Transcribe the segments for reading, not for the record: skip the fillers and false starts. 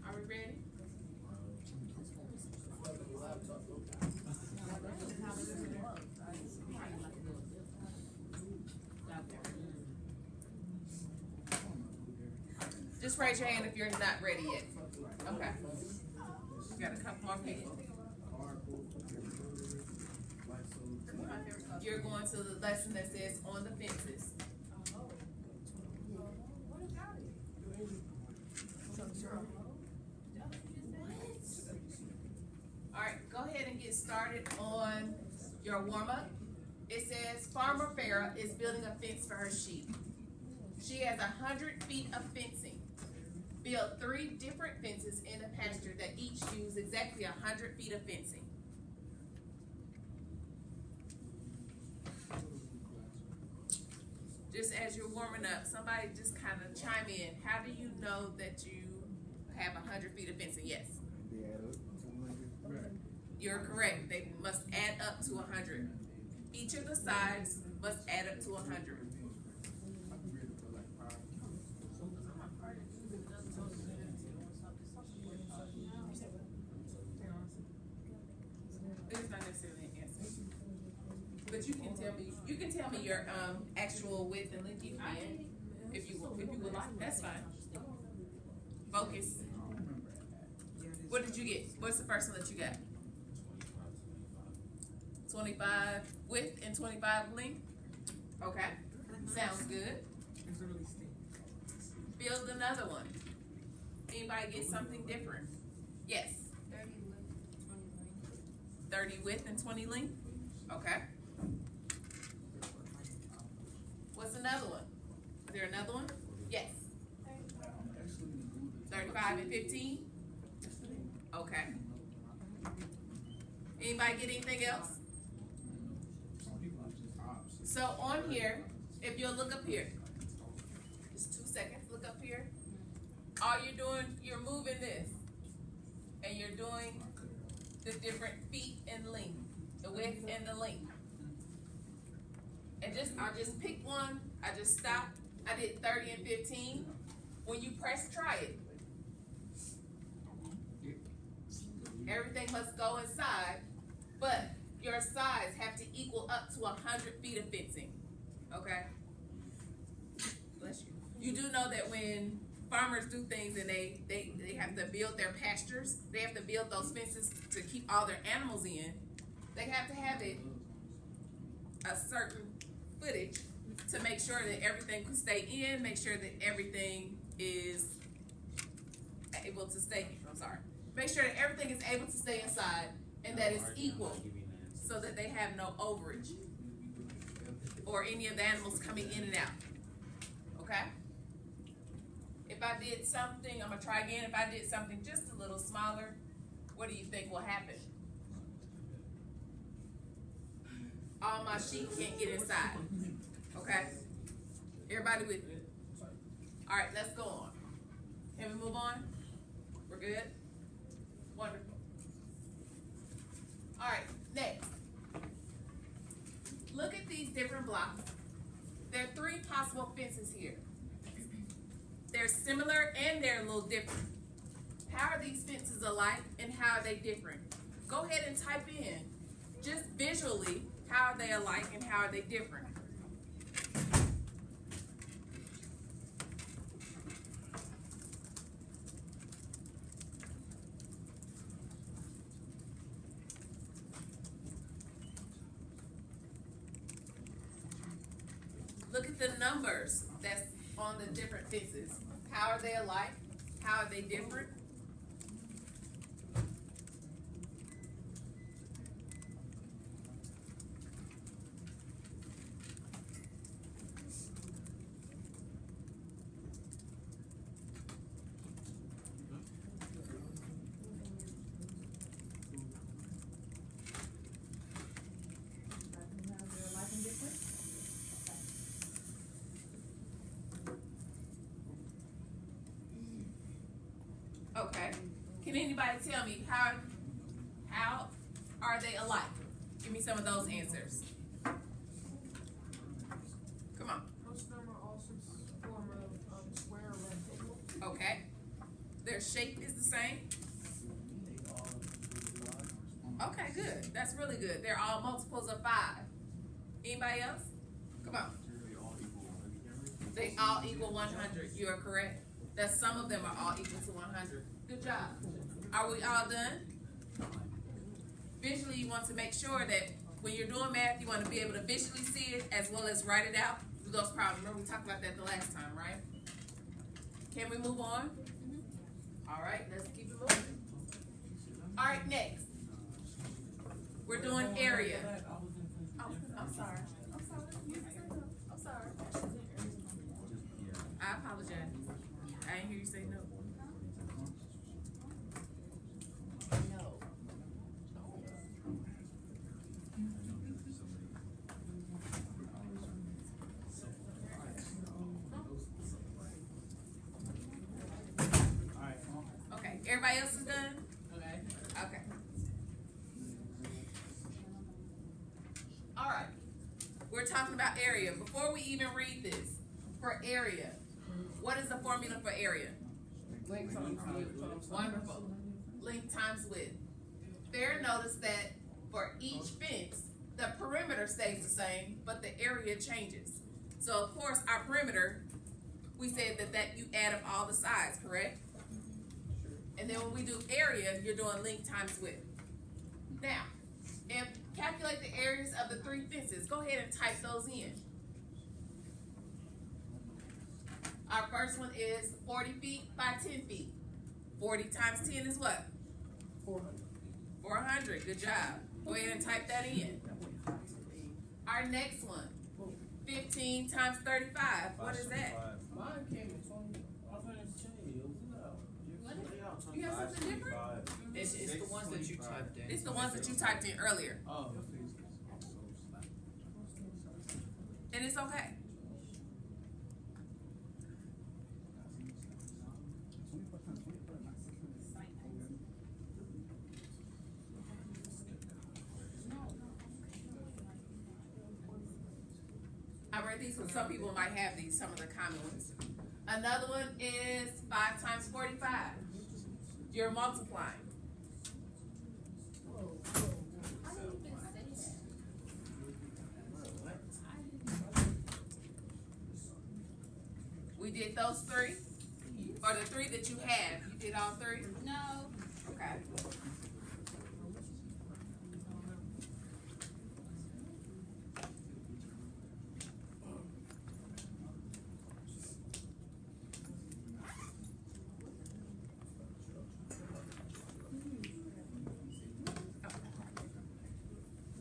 Are we ready? Just raise your hand if you're not ready yet. Okay. Got a couple more people. You're going to the lesson that says on the fences. All right, go ahead and get started on your warm-up. It says Farmer Farah is building a fence for her sheep. She has 100 feet of fencing. Build 3 different fences in a pasture that each use exactly 100 feet of fencing. Just as you're warming up, somebody just kind of chime in. How do you know that you have 100 feet of fencing? Yes. They add up to 100. You're correct. They must add up to 100. Each of the sides must add up to 100. It's not necessarily an answer, but you can tell me your actual width and length. You can, if you would like. That's fine. Focus. What did you get? What's the first one that you got? 25 width and 25 length. Okay, sounds good. Build another one. Anybody get something different? Yes. 30 width and 20 length. Okay. What's another one? Is there another one? Yes. 35 and 15. Okay. Anybody get anything else? So on here, if you'll look up here, just 2 seconds, look up here. All you're doing, you're moving this, and you're doing the different feet and length, the width and the length. And I'll just pick one. I just stopped. I did 30 and 15. When you press, try it. Everything must go inside, but your sides have to equal up to 100 feet of fencing. Okay? Bless you. You do know that when farmers do things and they have to build their pastures, they have to build those fences to keep all their animals in. They have to have it a certain footage to make sure that everything can stay in, make sure that everything is able to stay, make sure that everything is able to stay inside and that it's equal so that they have no overage or any of the animals coming in and out. Okay? If I did something, I'm gonna try again. If I did something just a little smaller, what do you think will happen? All my sheep can't get inside. Okay? Everybody with me? All right, let's go on. Can we move on? We're good? Wonderful. All right, next. Look at these different blocks. There are 3 possible fences here. They're similar and they're a little different. How are these fences alike and how are they different? Go ahead and type in, just visually, how are they alike and how are they different? Look at the numbers that's on the different fences. How are they alike? How are they different? Okay. Can anybody tell me how are they alike? Give me some of those answers. Come on. Most of them are also form of square or rectangle. Okay. Their shape is the same. Okay, good. That's really good. They're all multiples of 5. Anybody else? Come on. They all equal 100. You are correct. That some of them are all equal to 100. Good job. Are we all done? Visually, you want to make sure that when you're doing math, you want to be able to visually see it as well as write it out through those problems. Remember, we talked about that the last time, right? Can we move on? All right, let's keep it moving. All right, next. We're doing area. Oh, I'm sorry. I'm sorry. I'm sorry. I apologize. I didn't hear you say no. Okay, everybody else is done? Okay. All right. We're talking about area. Before we even read this, for area, what is the formula for area? Length times width. Wonderful. Length times width. Fair notice that for each fence, the perimeter stays the same, but the area changes. So of course, our perimeter, we said that you add up all the sides, correct? And then when we do area, you're doing length times width. Now, if calculate the areas of the 3 fences, go ahead and type those in. Our first one is 40 feet by 10 feet. 40 times 10 is what? 400. 400, good job. Go ahead and type that in. Our next one, 15 times 35, what is that? Mine came in 20. You have something different? It's the ones that you typed in. It's the ones that you typed in earlier. Oh. And it's okay. I read these because some people might have these, some of the common ones. Another one is 5 times 45. You're multiplying. We did those 3? Or the 3 that you have. You did all 3? No. Okay.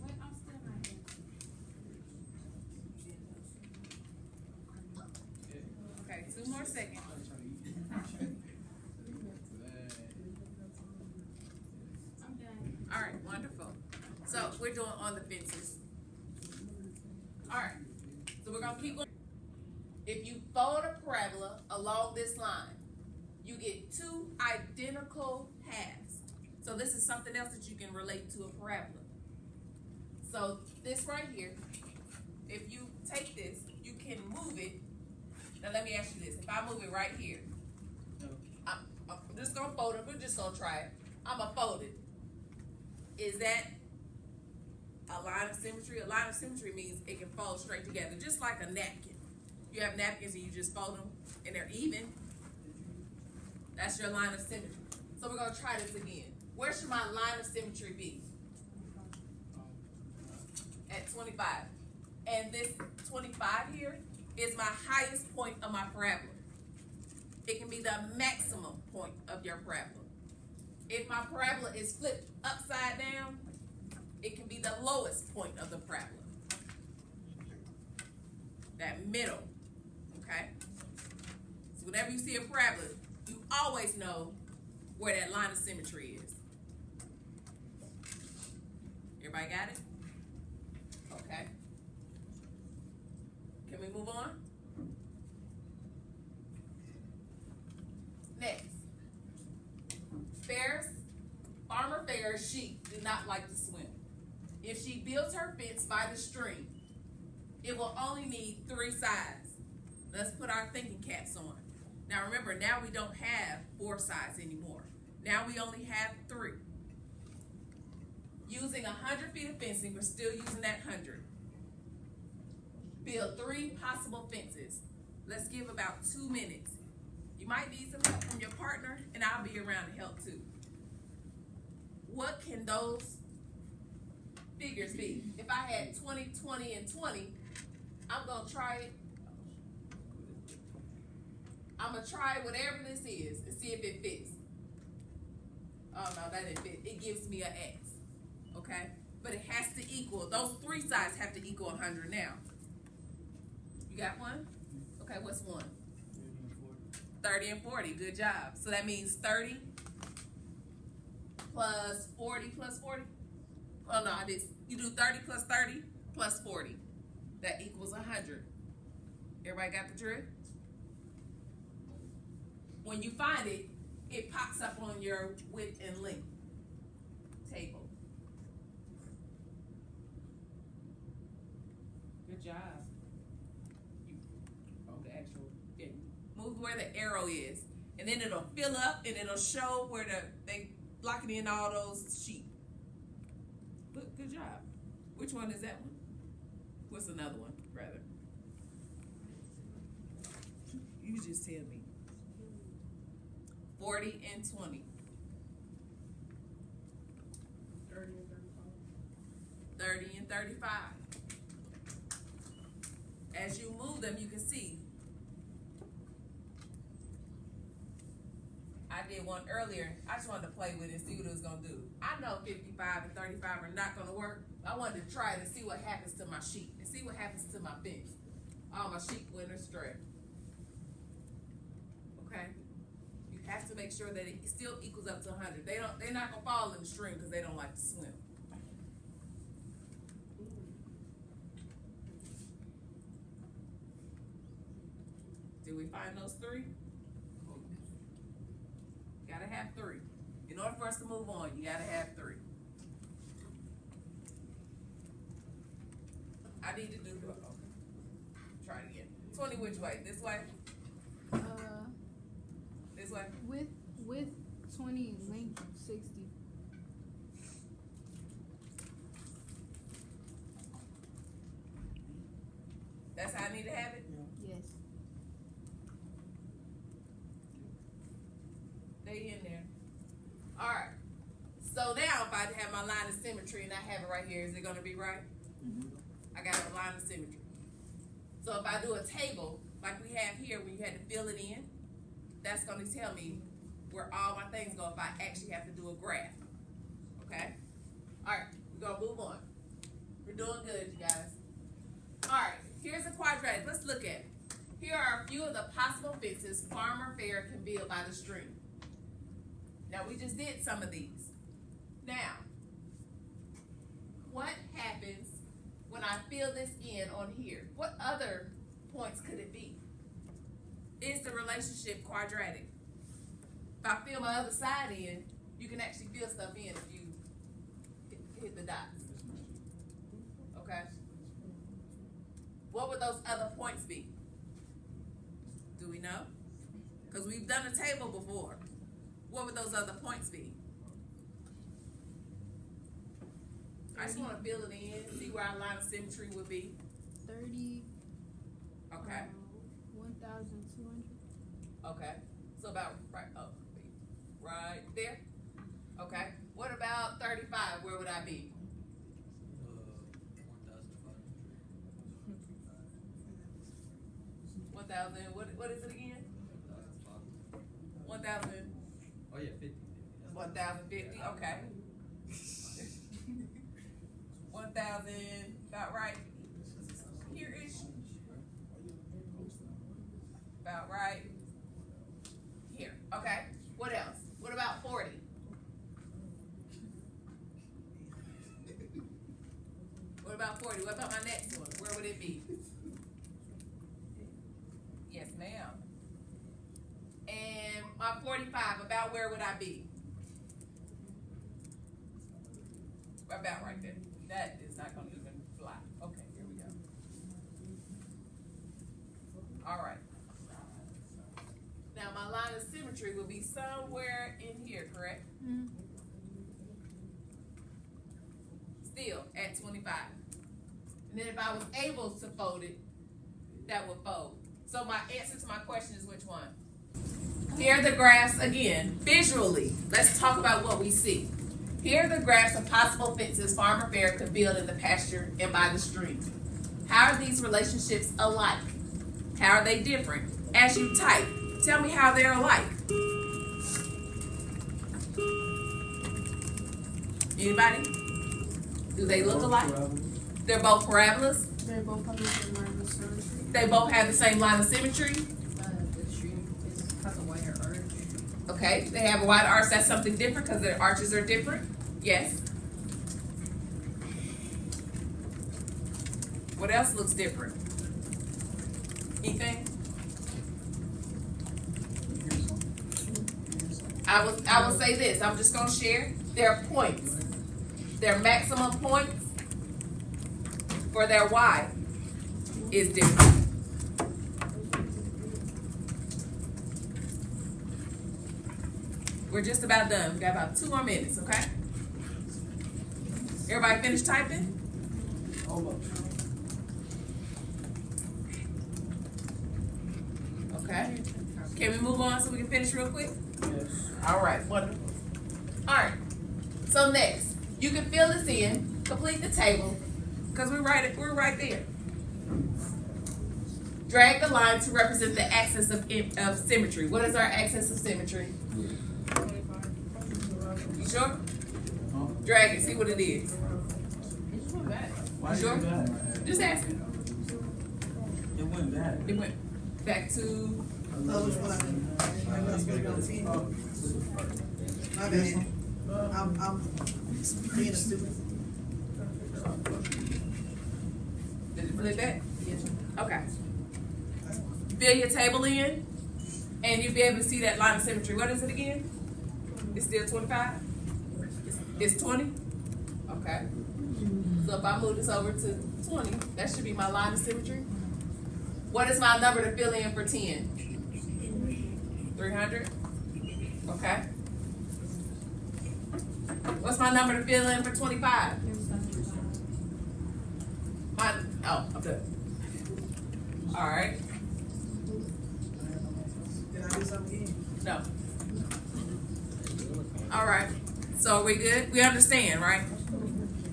Wait, I'm still not here. Okay, 2 more seconds. I'm done. All right, wonderful. So we're doing on the fences. All right, so we're gonna keep going. If you fold a parabola along this line, you get 2 identical halves. So this is something else that you can relate to a parabola. So this right here, if you take this, you can move it. Now let me ask you this, if I move it right here, I'm just gonna fold it, we're just gonna try it. I'm gonna fold it. Is that a line of symmetry? A line of symmetry means it can fold straight together, just like a napkin. You have napkins and you just fold them and they're even. That's your line of symmetry. So we're gonna try this again. Where should my line of symmetry be? At 25. And this 25 here is my highest point of my parabola. It can be the maximum point of your parabola. If my parabola is flipped upside down, it can be the lowest point of the parabola. That middle, okay? So whenever you see a parabola, you always know where that line of symmetry is. Everybody got it? Okay. Can we move on? Next. Farmer Fair's sheep do not like to swim. If she builds her fence by the stream, it will only need 3 sides. Let's put our thinking caps on. Now remember, now we don't have 4 sides anymore. Now we only have 3. Using 100 feet of fencing, we're still using that 100. Build 3 possible fences. Let's give about 2 minutes. You might need some help from your partner, and I'll be around to help too. What can those figures be? If I had 20, 20, and 20, I'm gonna try it. I'm gonna try whatever this is and see if it fits. Oh no, that didn't fit. It gives me an X, okay? But it has to equal, those 3 sides have to equal 100 now. You got one? Okay, what's one? 30 and 40, good job. So that means 30 plus 40 plus 40. Oh no, you do 30 plus 30 plus 40. That equals 100. Everybody got the drift? When you find it, it pops up on your width and length table. Good job. The actual thing. Move where the arrow is, and then it'll fill up and it'll show where they blocking in all those sheep. Look, good job. Which one is that one? What's another one, rather? You just tell me. 40 and 20. 30 and 35. 30 and 35. As you move them, you can see. I did one earlier. I just wanted to play with it and see what it was gonna do. I know 55 and 35 are not gonna work. I wanted to try it and see what happens to my sheep and see what happens to my fence. All my sheep went astray. Okay? You have to make sure that it still equals up to 100. They're not gonna fall in the stream because they don't like to swim. Did we find those 3? Gotta have 3. In order for us to move on, you gotta have 3. I need to do the, okay. Try it again. 20 which way? This way? This way? With 20, length 60. That's how I need to have it? Yes. They in there. Alright. So now if I have my line of symmetry and I have it right here, is it gonna be right? Mm-hmm. I got a line of symmetry. So if I do a table like we have here where you had to fill it in, that's gonna tell me where all my things go if I actually have to do a graph. Okay? Alright, we're gonna move on. We're doing good, you guys. Alright, here's a quadratic. Let's look at it. Here are a few of the possible fences Farmer Fair can build by the stream. Now we just did some of these. Now, what happens when I fill this in on here? What other points could it be? Is the relationship quadratic? If I fill my other side in, you can actually fill stuff in if you hit the dots. Okay? What would those other points be? Do we know? Because we've done a table before. What would those other points be? I just want to fill it in, see where our line of symmetry would be. 30. Okay. 1,200. Okay. So about right there. Okay. What about 35? Where would I be? 1,000. What is it again? 1,000. Oh yeah, 50. 1,050. Okay. 1,000. About right. Here-ish. About right. Here. Okay. What else? What about 40? What about 40? What about my next one? Where would it be? Yes, ma'am. And my 45, about where would I be? About right there. That is not gonna even fly. Okay, here we go. All right. Now my line of symmetry will be somewhere in here, correct? Mhm. Still at 25. And then if I was able to fold it, that would fold. So my answer to my question is which one? Here are the graphs again, visually. Let's talk about what we see. Here are the graphs of possible fences farm or fair could build in the pasture and by the stream. How are these relationships alike? How are they different? As you type, tell me how they're alike. Anybody? Do they look alike? They're both parabolas. They both have the same line of symmetry. They both have the same line of symmetry. The stream has a wider arch. Okay, they have a wide arch. That's something different because their arches are different. Yes. What else looks different? Anything? I will say this. I'm just gonna share. Their points. Their maximum points for their Y is different. We're just about done. We got about 2 more minutes, okay? Everybody finished typing? Okay. Can we move on so we can finish real quick? Yes. All right, wonderful. All right. So next, you can fill this in, complete the table, because we're right there. Drag the line to represent the axis of symmetry. What is our axis of symmetry? You sure? Drag it, see what it is. Why Sure. did that? Just ask me. It went bad. It went back to, My bad. I'm being a student. did it flip back? Okay. Fill your table in, and you'll be able to see that line of symmetry. What is it again? It's still 25? It's 20? Okay. So if I move this over to 20, that should be my line of symmetry. What is my number to fill in for 10? 300? Okay. What's my number to fill in for 25? Oh, I'm good. All right. Did I do something again? No. All right. So are we good? We understand, right?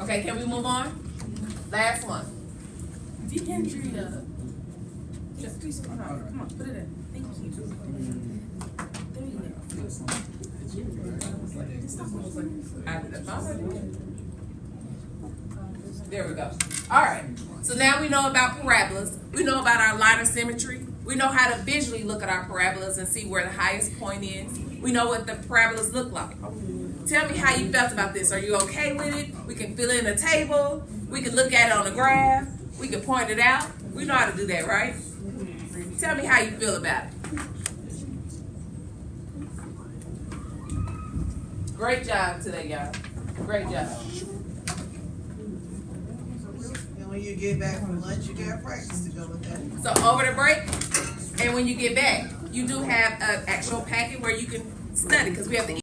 Okay, can we move on? Last one. Deandria. Just please, come on, put it in. Thank you. There you go. There we go. All right. So now we know about parabolas. We know about our line of symmetry. We know how to visually look at our parabolas and see where the highest point is. We know what the parabolas look like. Tell me how you felt about this. Are you okay with it? We can fill in a table. We can look at it on the graph. We can point it out. We know how to do that, right? Tell me how you feel about it. Great job today, y'all. Great job. And when you get back from lunch, you got practice to go with that. So over the break, and when you get back, you do have an actual packet where you can study because we have to